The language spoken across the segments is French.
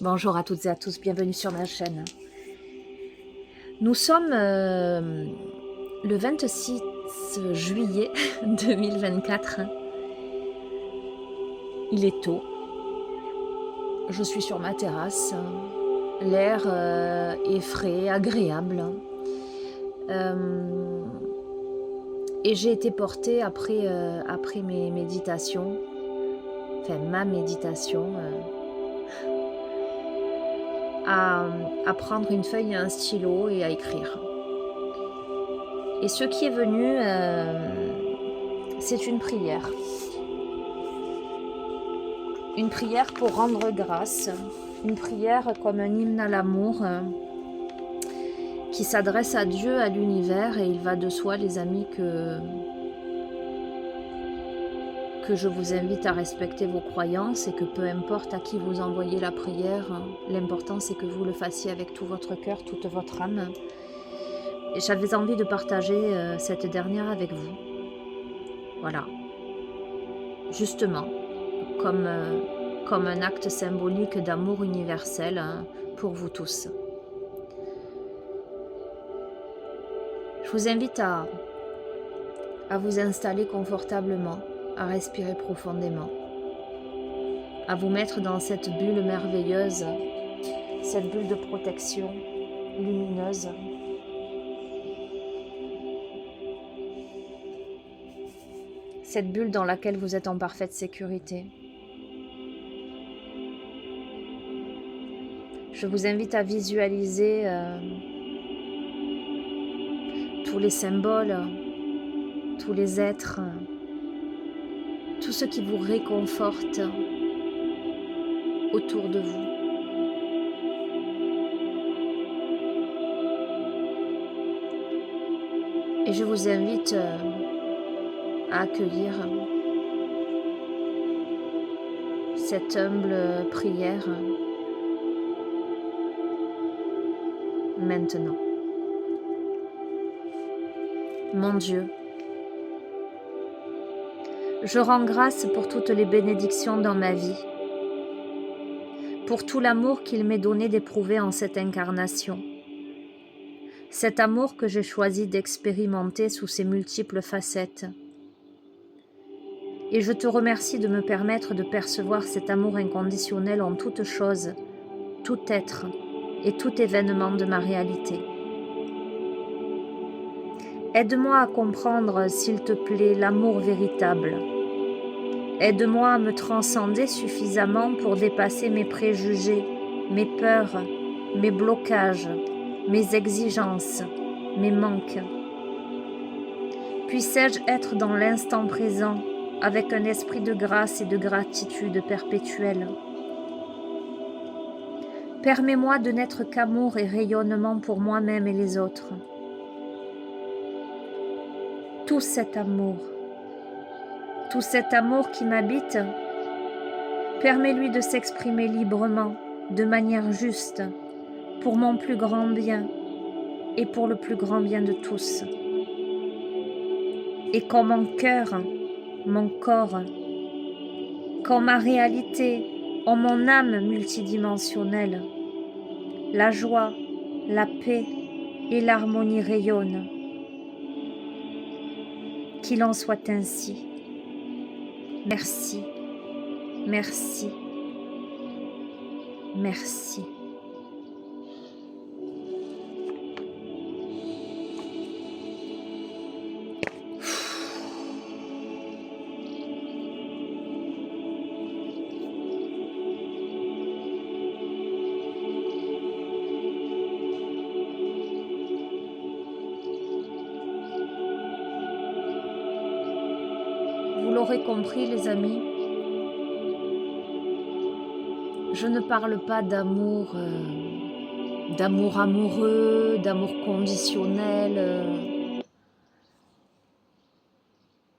Bonjour à toutes et à tous, bienvenue sur ma chaîne. Nous sommes le 26 juillet 2024. Il est tôt. Je suis sur ma terrasse. L'air est frais, agréable. Et j'ai été portée après mes méditations, enfin ma méditation, à prendre une feuille et un stylo et à écrire. Et ce qui est venu, c'est une prière. Une prière pour rendre grâce. Une prière comme un hymne à l'amour qui s'adresse à Dieu, à l'univers. Et il va de soi, les amis, que je vous invite à respecter vos croyances et que peu importe à qui vous envoyez la prière, l'important c'est que vous le fassiez avec tout votre cœur, toute votre âme. Et j'avais envie de partager cette dernière avec vous. Voilà. Justement, comme un acte symbolique d'amour universel pour vous tous. Je vous invite à vous installer confortablement, à respirer profondément, à vous mettre dans cette bulle merveilleuse, cette bulle de protection lumineuse. Cette bulle dans laquelle vous êtes en parfaite sécurité. Je vous invite à visualiser tous les symboles, tous les êtres, tout ce qui vous réconforte autour de vous. Et je vous invite à accueillir cette humble prière maintenant. Mon Dieu, je rends grâce pour toutes les bénédictions dans ma vie, pour tout l'amour qu'il m'est donné d'éprouver en cette incarnation. Cet amour que j'ai choisi d'expérimenter sous ses multiples facettes. Et je te remercie de me permettre de percevoir cet amour inconditionnel en toute chose, tout être et tout événement de ma réalité. Aide-moi à comprendre, s'il te plaît, l'amour véritable. Aide-moi à me transcender suffisamment pour dépasser mes préjugés, mes peurs, mes blocages, mes exigences, mes manques. Puissais-je être dans l'instant présent avec un esprit de grâce et de gratitude perpétuelle. Permets-moi de n'être qu'amour et rayonnement pour moi-même et les autres. Tout cet amour qui m'habite, permets-lui de s'exprimer librement, de manière juste, pour mon plus grand bien et pour le plus grand bien de tous. Et quand mon cœur, mon corps, quand ma réalité, en mon âme multidimensionnelle, la joie, la paix et l'harmonie rayonnent. Qu'il en soit ainsi. Merci, merci, merci. Vous l'aurez compris, les amis, je ne parle pas d'amour, d'amour amoureux, d'amour conditionnel.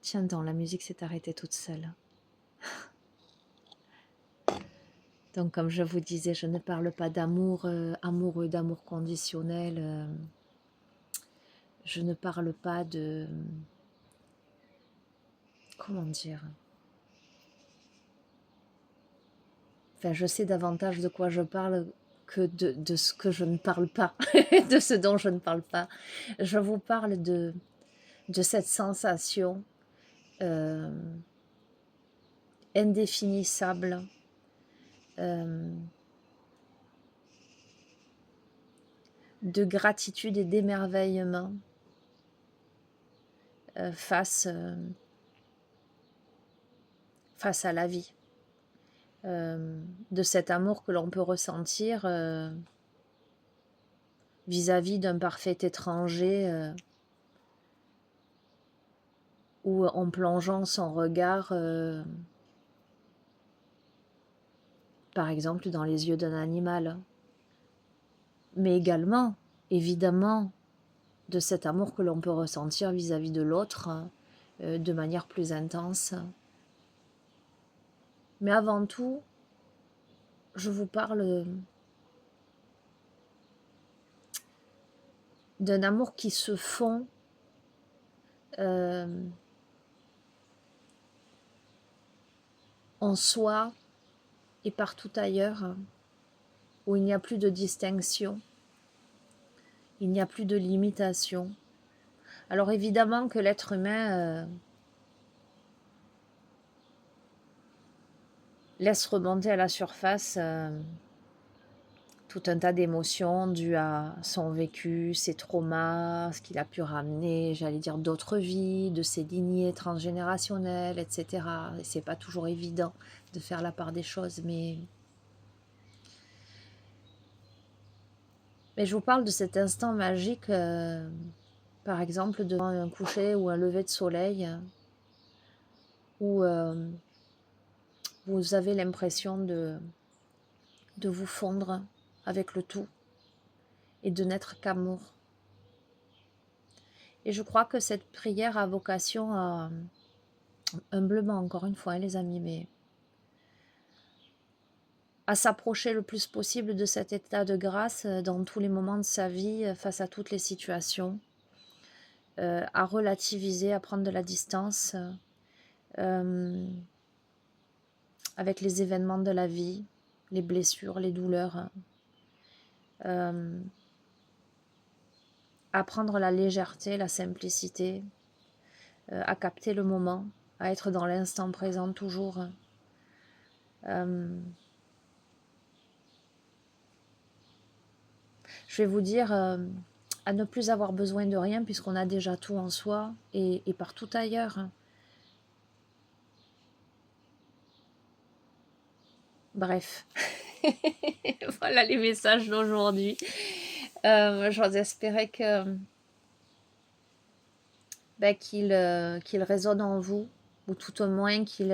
Tiens donc, la musique s'est arrêtée toute seule. Donc, comme je vous disais, je ne parle pas d'amour amoureux, d'amour conditionnel. Je ne parle pas de... Comment dire ? Enfin, je sais davantage de quoi je parle que de ce que je ne parle pas, de ce dont je ne parle pas. Je vous parle de cette sensation euh, indéfinissable, euh, de gratitude et d'émerveillement face à la vie, de cet amour que l'on peut ressentir vis-à-vis d'un parfait étranger, ou en plongeant son regard, par exemple, dans les yeux d'un animal. Mais également, évidemment, de cet amour que l'on peut ressentir vis-à-vis de l'autre de manière plus intense. Mais avant tout, je vous parle d'un amour qui se fond en soi et partout ailleurs, où il n'y a plus de distinction, il n'y a plus de limitation. Alors évidemment que l'être humain laisse remonter à la surface tout un tas d'émotions dues à son vécu, ses traumas, ce qu'il a pu ramener, j'allais dire, d'autres vies, de ses lignées transgénérationnelles, etc. Et c'est pas toujours évident de faire la part des choses, mais je vous parle de cet instant magique, par exemple, devant un coucher ou un lever de soleil, où vous avez l'impression de vous fondre avec le tout et de n'être qu'amour. Et je crois que cette prière a vocation à, humblement encore une fois, les amis, mais à s'approcher le plus possible de cet état de grâce dans tous les moments de sa vie, face à toutes les situations, à relativiser, à prendre de la distance avec les événements de la vie, les blessures, les douleurs, à prendre la légèreté, la simplicité, à capter le moment, à être dans l'instant présent toujours. Je vais vous dire à ne plus avoir besoin de rien puisqu'on a déjà tout en soi et partout ailleurs. Bref, voilà les messages d'aujourd'hui. J'ose espérer que qu'ils résonnent en vous, ou tout au moins qu'ils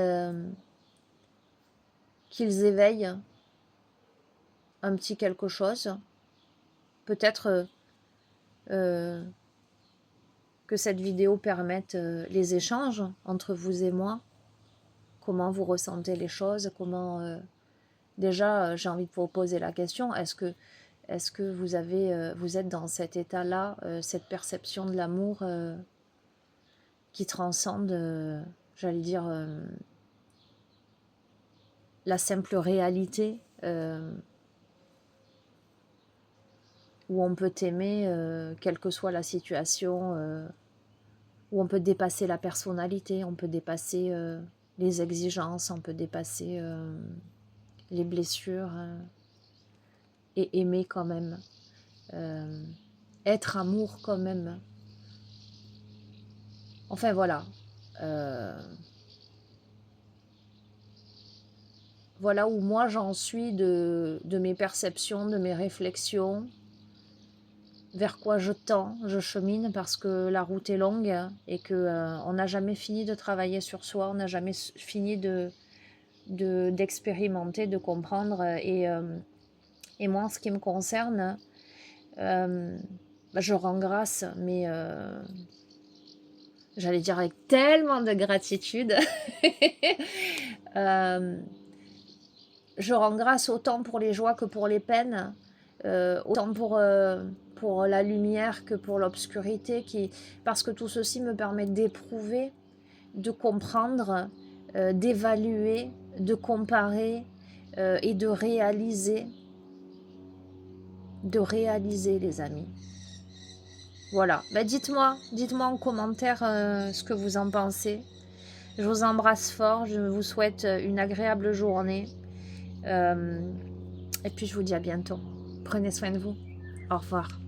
éveillent un petit quelque chose. Peut-être que cette vidéo permette les échanges entre vous et moi. Comment vous ressentez les choses, comment... Déjà, j'ai envie de vous poser la question, est-ce que vous êtes dans cet état-là, cette perception de l'amour qui transcende, j'allais dire, la simple réalité où on peut aimer, quelle que soit la situation, où on peut dépasser la personnalité, on peut dépasser les exigences, on peut dépasser les blessures et aimer quand même, être amour quand même. Enfin voilà, voilà où moi j'en suis de mes perceptions, de mes réflexions, vers quoi je tends, je chemine parce que la route est longue et que on n'a jamais fini de travailler sur soi, on n'a jamais fini d'expérimenter, de comprendre et moi en ce qui me concerne, je rends grâce, mais j'allais dire avec tellement de gratitude. Je rends grâce autant pour les joies que pour les peines, autant pour la lumière que pour l'obscurité, parce que tout ceci me permet d'éprouver, de comprendre, d'évaluer, de comparer, et de réaliser les amis. Voilà, bah, dites-moi en commentaire ce que vous en pensez. Je vous embrasse fort, je vous souhaite une agréable journée. Et puis je vous dis à bientôt. Prenez soin de vous. Au revoir.